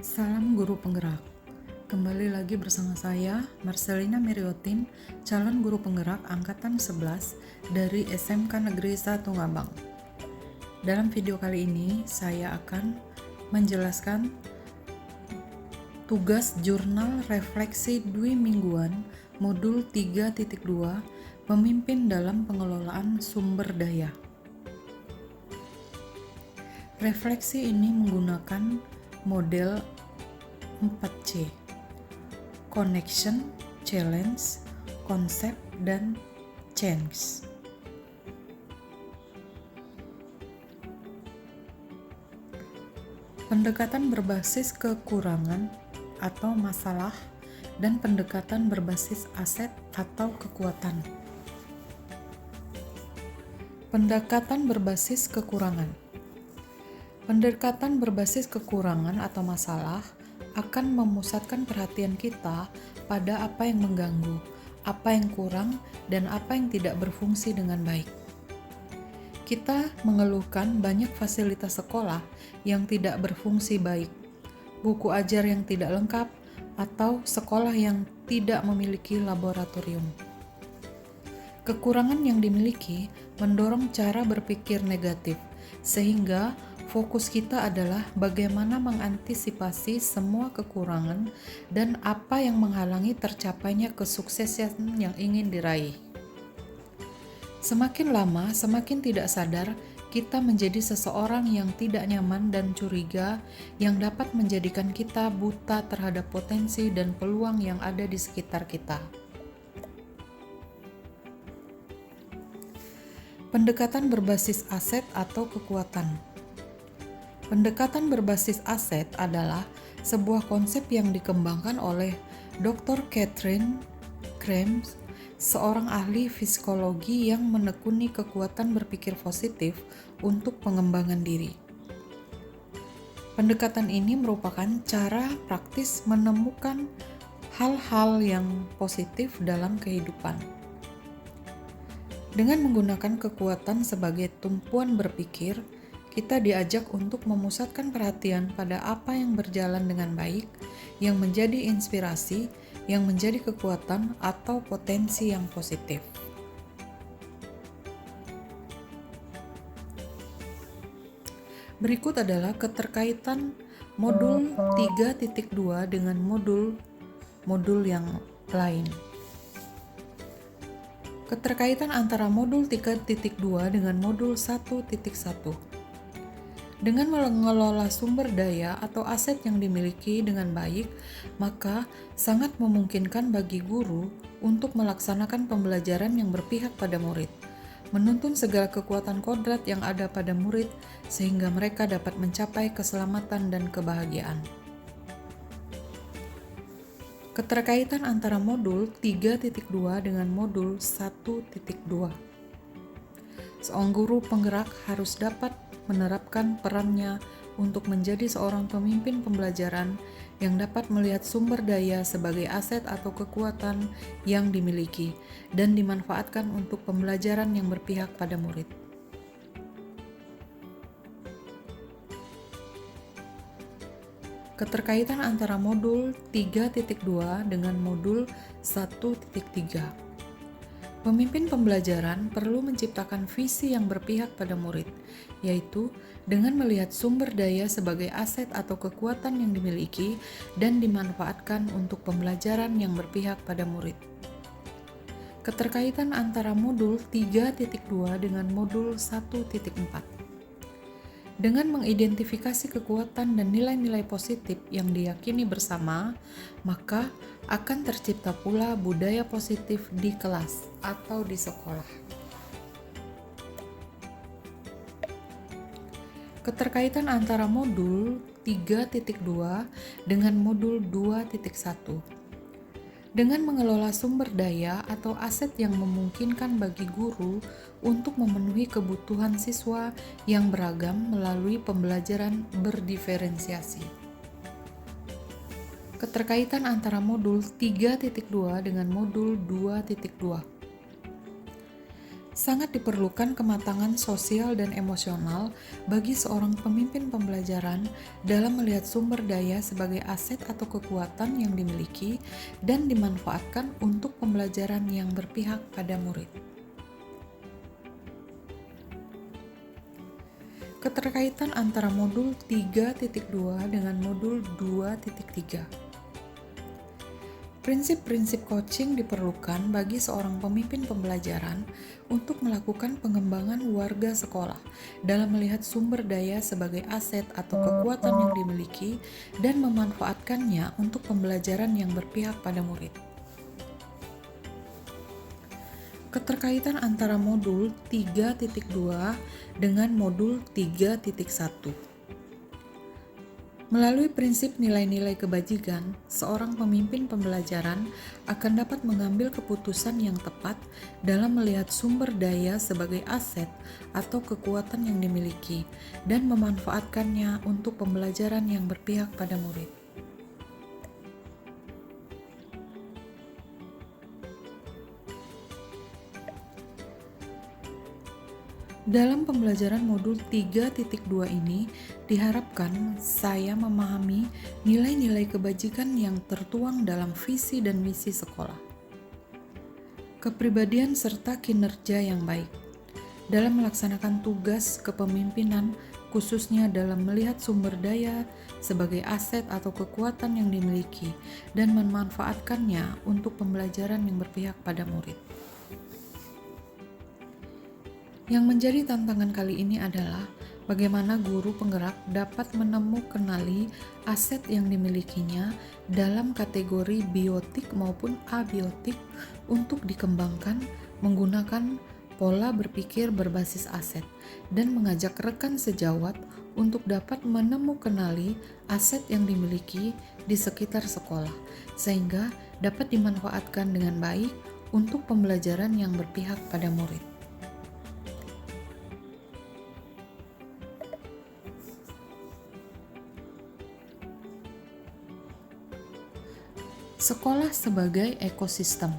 Salam Guru Penggerak. Kembali lagi bersama saya, Marcelina Meriotin, calon guru penggerak angkatan 11 dari SMK Negeri 1 Ngabang. Dalam video kali ini, saya akan menjelaskan tugas jurnal refleksi dwi mingguan modul 3.2 Pemimpin dalam Pengelolaan Sumber Daya. Refleksi ini menggunakan model 4C: Connection, Challenge, Konsep, dan Change. Pendekatan berbasis kekurangan atau masalah dan pendekatan berbasis aset atau kekuatan. Pendekatan berbasis kekurangan. Pendekatan berbasis kekurangan atau masalah akan memusatkan perhatian kita pada apa yang mengganggu, apa yang kurang, dan apa yang tidak berfungsi dengan baik. Kita mengeluhkan banyak fasilitas sekolah yang tidak berfungsi baik, buku ajar yang tidak lengkap, atau sekolah yang tidak memiliki laboratorium. Kekurangan yang dimiliki mendorong cara berpikir negatif, sehingga fokus kita adalah bagaimana mengantisipasi semua kekurangan dan apa yang menghalangi tercapainya kesuksesan yang ingin diraih. Semakin lama, semakin tidak sadar, kita menjadi seseorang yang tidak nyaman dan curiga yang dapat menjadikan kita buta terhadap potensi dan peluang yang ada di sekitar kita. Pendekatan berbasis aset atau kekuatan. Pendekatan berbasis aset adalah sebuah konsep yang dikembangkan oleh Dr. Katharine Krams, seorang ahli psikologi yang menekuni kekuatan berpikir positif untuk pengembangan diri. Pendekatan ini merupakan cara praktis menemukan hal-hal yang positif dalam kehidupan. Dengan menggunakan kekuatan sebagai tumpuan berpikir, kita diajak untuk memusatkan perhatian pada apa yang berjalan dengan baik, yang menjadi inspirasi, yang menjadi kekuatan atau potensi yang positif. Berikut adalah keterkaitan modul 3.2 dengan modul yang lain. Keterkaitan antara modul 3.2 dengan modul 1.1. Dengan mengelola sumber daya atau aset yang dimiliki dengan baik, maka sangat memungkinkan bagi guru untuk melaksanakan pembelajaran yang berpihak pada murid, menuntun segala kekuatan kodrat yang ada pada murid sehingga mereka dapat mencapai keselamatan dan kebahagiaan. Keterkaitan antara modul 3.2 dengan modul 1.2. Seorang guru penggerak harus dapat menerapkan perannya untuk menjadi seorang pemimpin pembelajaran yang dapat melihat sumber daya sebagai aset atau kekuatan yang dimiliki dan dimanfaatkan untuk pembelajaran yang berpihak pada murid. Keterkaitan antara modul 3.2 dengan modul 1.3. Pemimpin pembelajaran perlu menciptakan visi yang berpihak pada murid, yaitu dengan melihat sumber daya sebagai aset atau kekuatan yang dimiliki dan dimanfaatkan untuk pembelajaran yang berpihak pada murid. Keterkaitan antara modul 3.2 dengan modul 1.4. Dengan mengidentifikasi kekuatan dan nilai-nilai positif yang diyakini bersama, maka akan tercipta pula budaya positif di kelas atau di sekolah. Keterkaitan antara modul 3.2 dengan modul 2.1. Dengan mengelola sumber daya atau aset yang memungkinkan bagi guru untuk memenuhi kebutuhan siswa yang beragam melalui pembelajaran berdiferensiasi. Keterkaitan antara modul 3.2 dengan modul 2.2. Sangat diperlukan kematangan sosial dan emosional bagi seorang pemimpin pembelajaran dalam melihat sumber daya sebagai aset atau kekuatan yang dimiliki dan dimanfaatkan untuk pembelajaran yang berpihak pada murid. Keterkaitan antara modul 3.2 dengan modul 2.3. Prinsip-prinsip coaching diperlukan bagi seorang pemimpin pembelajaran untuk melakukan pengembangan warga sekolah dalam melihat sumber daya sebagai aset atau kekuatan yang dimiliki dan memanfaatkannya untuk pembelajaran yang berpihak pada murid. Keterkaitan antara modul 3.2 dengan modul 3.1. Melalui prinsip nilai-nilai kebajikan, seorang pemimpin pembelajaran akan dapat mengambil keputusan yang tepat dalam melihat sumber daya sebagai aset atau kekuatan yang dimiliki dan memanfaatkannya untuk pembelajaran yang berpihak pada murid. Dalam pembelajaran modul 3.2 ini, diharapkan saya memahami nilai-nilai kebajikan yang tertuang dalam visi dan misi sekolah. Kepribadian serta kinerja yang baik. Dalam melaksanakan tugas kepemimpinan, khususnya dalam melihat sumber daya sebagai aset atau kekuatan yang dimiliki dan memanfaatkannya untuk pembelajaran yang berpihak pada murid. Yang menjadi tantangan kali ini adalah bagaimana guru penggerak dapat menemukanali aset yang dimilikinya dalam kategori biotik maupun abiotik untuk dikembangkan menggunakan pola berpikir berbasis aset dan mengajak rekan sejawat untuk dapat menemukanali aset yang dimiliki di sekitar sekolah sehingga dapat dimanfaatkan dengan baik untuk pembelajaran yang berpihak pada murid. Sekolah sebagai ekosistem.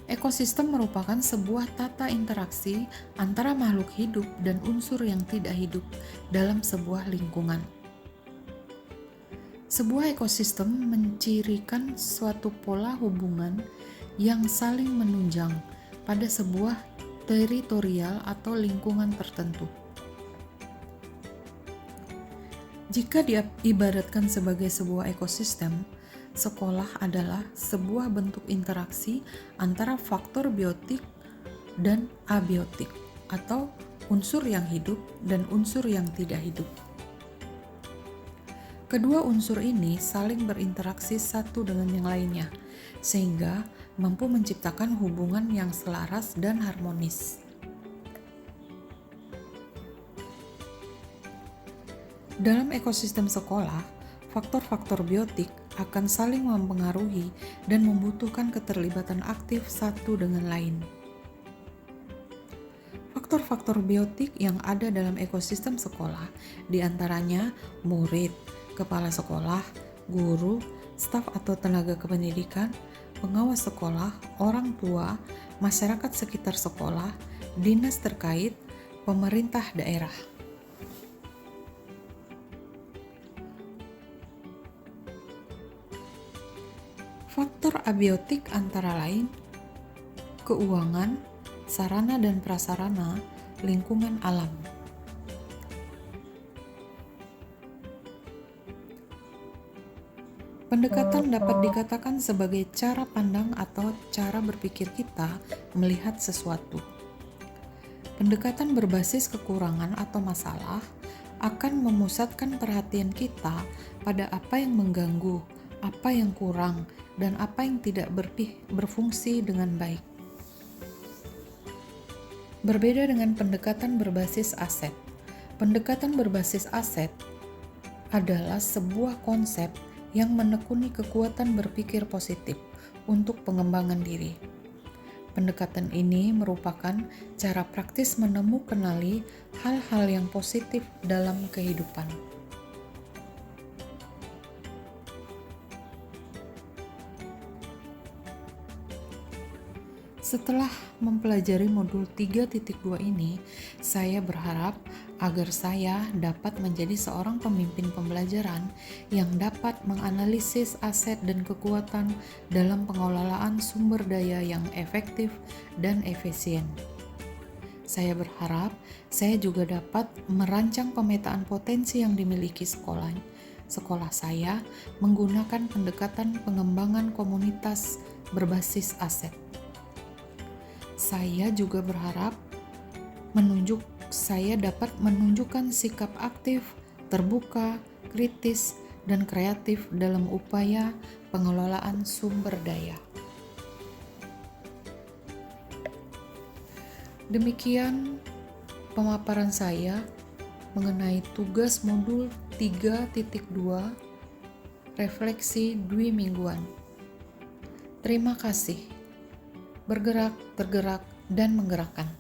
Ekosistem merupakan sebuah tata interaksi antara makhluk hidup dan unsur yang tidak hidup dalam sebuah lingkungan. Sebuah ekosistem mencirikan suatu pola hubungan yang saling menunjang pada sebuah teritorial atau lingkungan tertentu. Jika diibaratkan sebagai sebuah ekosistem, sekolah adalah sebuah bentuk interaksi antara faktor biotik dan abiotik atau unsur yang hidup dan unsur yang tidak hidup. Kedua unsur ini saling berinteraksi satu dengan yang lainnya sehingga mampu menciptakan hubungan yang selaras dan harmonis. Dalam ekosistem sekolah, faktor-faktor biotik akan saling mempengaruhi dan membutuhkan keterlibatan aktif satu dengan lain. Faktor-faktor biotik yang ada dalam ekosistem sekolah diantaranya murid, kepala sekolah, guru, staf atau tenaga kependidikan, pengawas sekolah, orang tua, masyarakat sekitar sekolah, dinas terkait, pemerintah daerah. Faktor abiotik antara lain keuangan, sarana dan prasarana, lingkungan alam. Pendekatan dapat dikatakan sebagai cara pandang atau cara berpikir kita melihat sesuatu. Pendekatan berbasis kekurangan atau masalah akan memusatkan perhatian kita pada apa yang mengganggu, apa yang kurang, dan apa yang tidak berfungsi dengan baik. Berbeda dengan pendekatan berbasis aset. Pendekatan berbasis aset adalah sebuah konsep yang menekuni kekuatan berpikir positif untuk pengembangan diri. Pendekatan ini merupakan cara praktis menemukanali hal-hal yang positif dalam kehidupan. Setelah mempelajari modul 3.2 ini, saya berharap agar saya dapat menjadi seorang pemimpin pembelajaran yang dapat menganalisis aset dan kekuatan dalam pengelolaan sumber daya yang efektif dan efisien. Saya berharap saya juga dapat merancang pemetaan potensi yang dimiliki sekolah saya menggunakan pendekatan pengembangan komunitas berbasis aset. Saya juga berharap saya dapat menunjukkan sikap aktif, terbuka, kritis, dan kreatif dalam upaya pengelolaan sumber daya. Demikian pemaparan saya mengenai tugas modul 3.2 refleksi dwi mingguan. Terima kasih. Bergerak, tergerak, dan menggerakkan.